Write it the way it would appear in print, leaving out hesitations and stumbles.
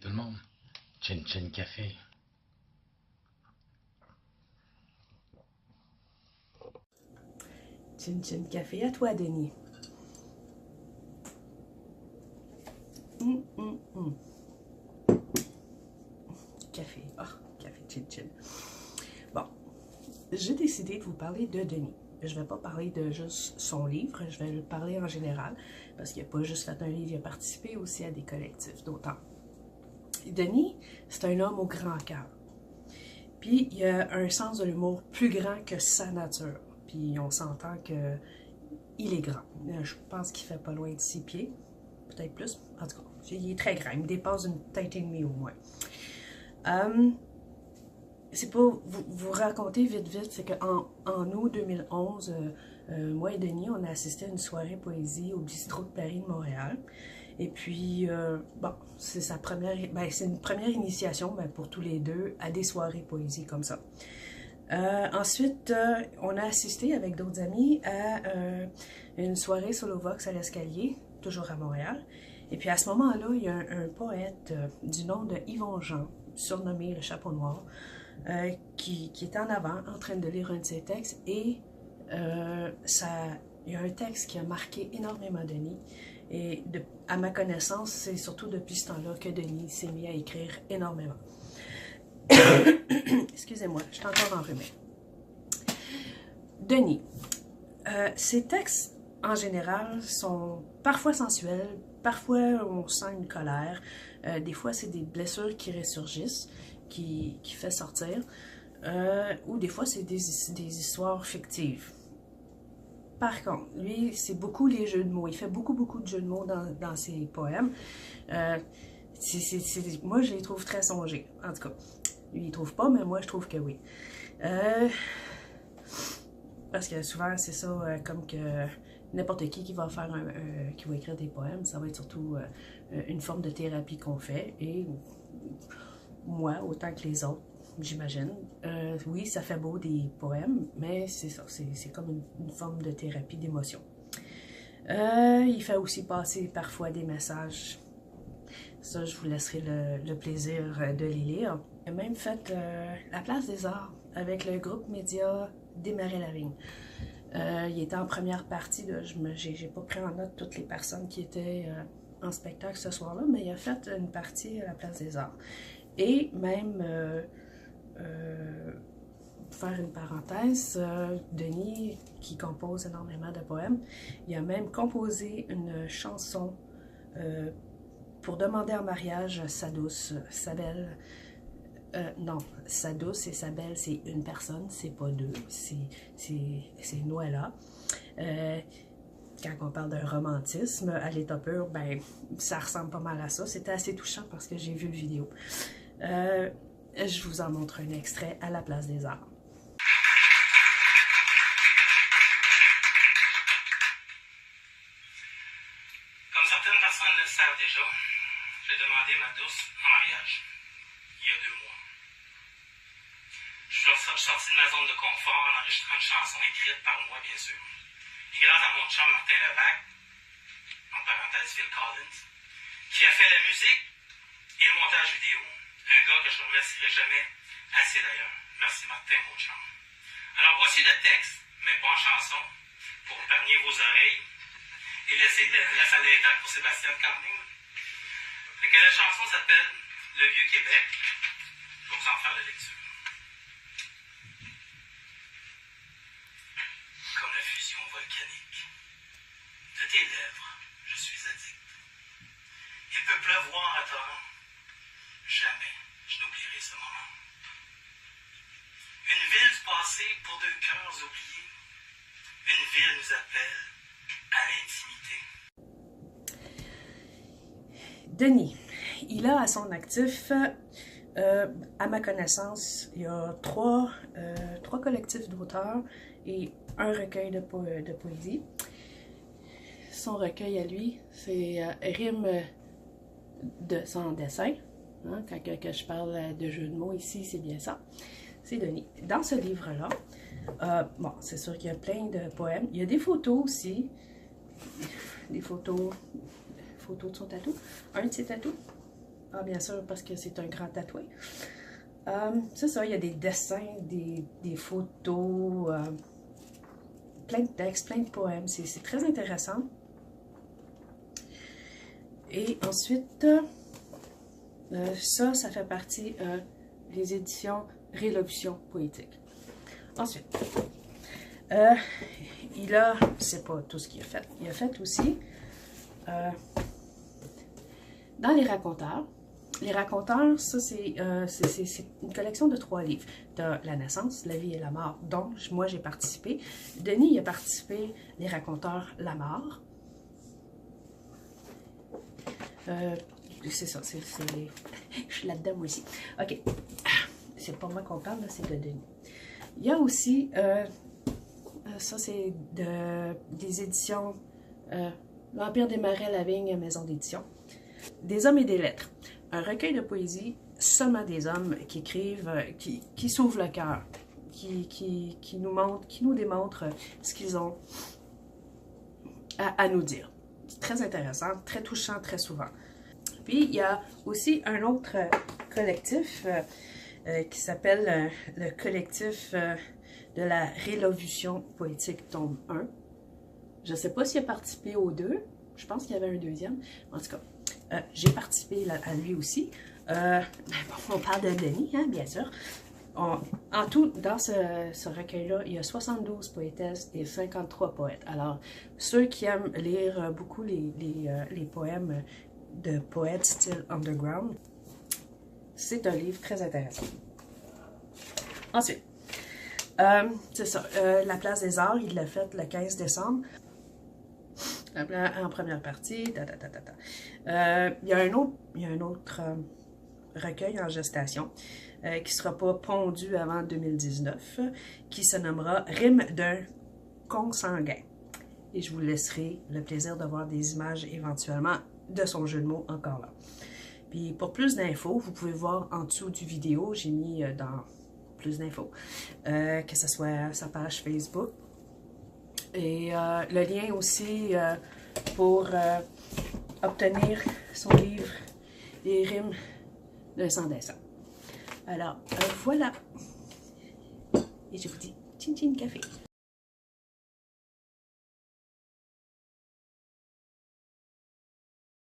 tout le monde. Chin Chin Café. Chin Chin Café à toi, Denis. Café. Ah, café Chin Chin. Bon, j'ai décidé de vous parler de Denis. Je ne vais pas parler de juste son livre, je vais parler en général, parce qu'il n'a pas juste fait un livre, il a participé aussi à des collectifs d'auteurs. Denis, c'est un homme au grand cœur. Puis, il a un sens de l'humour plus grand que sa nature. Puis, on s'entend que il est grand. Je pense qu'il fait pas loin de 6 pieds, peut-être plus. En tout cas, il est très grand, il me dépasse une tête et demie au moins. C'est pour vous raconter vite, c'est qu'en août 2011, moi et Denis, on a assisté à une soirée poésie au bistrot de Paris de Montréal. Et puis, bon, c'est c'est une première initiation pour tous les deux à des soirées poésie comme ça. Ensuite, on a assisté avec d'autres amis à une soirée solo vox à l'Escalier, toujours à Montréal. Et puis à ce moment-là, il y a un poète du nom de Yvon Jean, surnommé le Chapeau Noir, qui était en avant en train de lire un de ses textes. Et il y a un texte qui a marqué énormément Denis. Et à ma connaissance, c'est surtout depuis ce temps-là que Denis s'est mis à écrire énormément. Excusez-moi, je suis encore enrhumée. Denis, ses textes, en général, sont parfois sensuels, parfois on sent une colère, des fois c'est des blessures qui ressurgissent, qui fait sortir, ou des fois c'est des histoires fictives. Par contre, lui, c'est beaucoup les jeux de mots. Il fait beaucoup de jeux de mots dans ses poèmes. Moi, je les trouve très songés, en tout cas. Lui, il trouve pas, mais moi, je trouve que oui. Parce que souvent, c'est ça, comme que n'importe qui va faire qui va écrire des poèmes, ça va être surtout une forme de thérapie qu'on fait. Et moi, autant que les autres, j'imagine. Oui, ça fait beau des poèmes, mais c'est ça, c'est comme une forme de thérapie d'émotion. Il fait aussi passer parfois des messages. Ça, je vous laisserai le plaisir de les lire. Il a même fait la Place des Arts avec le groupe média Desmarais-Lavigne. Il était en première partie, j'ai pas pris en note toutes les personnes qui étaient en spectacle ce soir-là, mais il a fait une partie à la Place des Arts. Et même, pour faire une parenthèse, Denis, qui compose énormément de poèmes, il a même composé une chanson pour demander en mariage sa douce, sa belle. Non, sa douce et sa belle, c'est une personne, c'est pas deux, c'est Noëlla. Quand on parle d'un romantisme à l'état pur, ben, ça ressemble pas mal à ça. C'était assez touchant parce que j'ai vu le vidéo. Je vous en montre un extrait à la Place des Arts. Comme certaines personnes le savent déjà, j'ai demandé ma douce en mariage il y a 2 mois. Je suis sorti de ma zone de confort en enregistrant une chanson écrite par moi, bien sûr. Et grâce à mon chum Martin Levac, en parenthèse Phil Collins, qui a fait la musique et le montage vidéo. Un gars que je ne remercierai jamais assez d'ailleurs. Merci Martin, mon chum. Alors voici le texte, mais pas en chanson, pour épargner vos oreilles et laisser la salle intacte pour Sébastien quand même. Fait que la chanson s'appelle Le Vieux Québec. Je vais vous en faire la lecture. Comme la fusion volcanique. De tes lèvres, je suis addict. Il peut pleuvoir à torrent. Jamais je n'oublierai ce moment. Une ville du passé pour 2 cœurs oubliés. Une ville nous appelle à l'intimité. Denis, il a à son actif, à ma connaissance, il y a 3 collectifs d'auteurs et un recueil de poésie. Son recueil à lui, c'est Rimes sans dessin. Hein, quand je parle de jeu de mots ici, c'est bien ça. C'est Denis. Dans ce livre-là, bon, c'est sûr qu'il y a plein de poèmes. Il y a des photos aussi. Des photos de son tatou. Un de ses tatous. Ah, bien sûr, parce que c'est un grand tatoué. C'est ça, il y a des dessins, des photos, plein de textes, plein de poèmes. C'est très intéressant. Et ensuite, ça fait partie des éditions Révolution poétique. Ensuite, c'est pas tout ce qu'il a fait. Il a fait aussi dans les raconteurs. Les raconteurs, ça c'est une collection de 3 livres. Tu as La naissance, la vie et la mort, dont moi j'ai participé. Denis il a participé, les raconteurs, la mort. C'est ça, je suis là-dedans moi aussi. Ok, c'est pas moi qu'on parle, c'est de Denis. Il y a aussi, ça c'est des éditions L'Empire des Marais, la Vigne, Maison d'édition. Des hommes et des lettres. Un recueil de poésie, seulement des hommes qui écrivent, qui s'ouvrent le cœur, qui nous démontrent ce qu'ils ont à nous dire. C'est très intéressant, très touchant, très souvent. Puis, il y a aussi un autre collectif qui s'appelle le collectif de la Révolution poétique, tome 1. Je ne sais pas s'il a participé aux 2. Je pense qu'il y avait un deuxième. En tout cas, j'ai participé à lui aussi. On parle de Denis, hein, bien sûr. En tout, dans ce recueil-là, il y a 72 poétesses et 53 poètes. Alors, ceux qui aiment lire beaucoup les poèmes de poètes style underground, c'est un livre très intéressant. Ensuite, c'est ça, La Place des Arts, il l'a fait le 15 décembre. En première partie, il y a un autre recueil en gestation qui ne sera pas pondu avant 2019, qui se nommera Rimes d'un consanguin. Et je vous laisserai le plaisir de voir des images éventuellement de son jeu de mots encore là. Puis pour plus d'infos, vous pouvez voir en dessous du vidéo, j'ai mis dans plus d'infos, que ce soit sa page Facebook. Et le lien aussi pour obtenir son livre Les rimes d'un sans dessin. Alors, voilà. Et je vous dis, chin chin café.